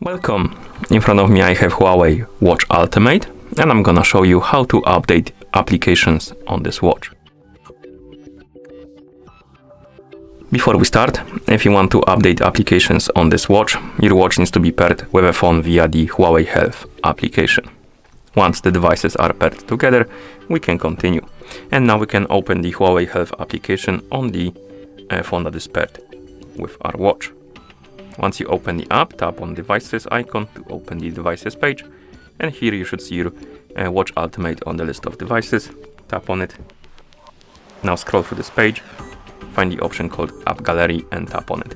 Welcome! In front of me I have Huawei Watch Ultimate and I'm gonna show you how to update applications on this watch. Before we start, if you want to update applications on this watch, your watch needs to be paired with a phone via the Huawei Health application. Once the devices are paired together, we can continue. And now we can open the Huawei Health application on the phone that is paired with our watch. Once you open the app, tap on Devices icon to open the Devices page. And here you should see your Watch Ultimate on the list of devices. Tap on it. Now scroll through this page, find the option called App Gallery and tap on it.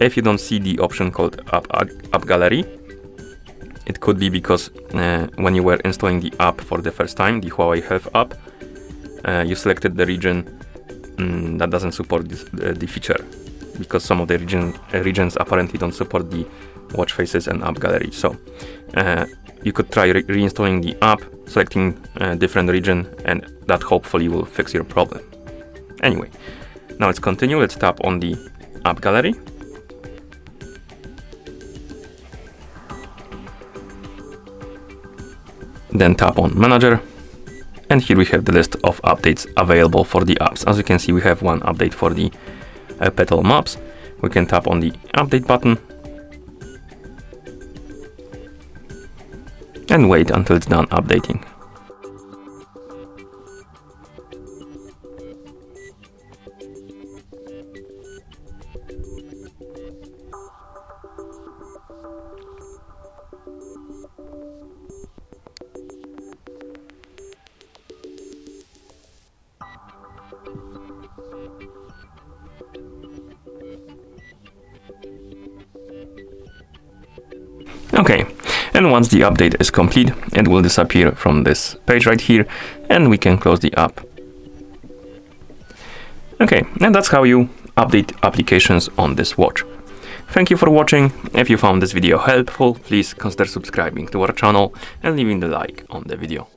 If you don't see the option called App Gallery, it could be because when you were installing the app for the first time, the Huawei Health app, you selected the region that doesn't support the feature, because some of the regions apparently don't support the watch faces and app gallery. So you could try reinstalling the app, selecting a different region, and that hopefully will fix your problem. Anyway, now let's continue. Let's tap on the app gallery. Then tap on Manager. And here we have the list of updates available for the apps. As you can see, we have one update for the Petal Maps. We can tap on the Update button and wait until it's done updating. Okay, and once the update is complete, it will disappear from this page right here, and we can close the app. Okay, and that's how you update applications on this watch. Thank you for watching. If you found this video helpful, please consider subscribing to our channel and leaving the like on the video.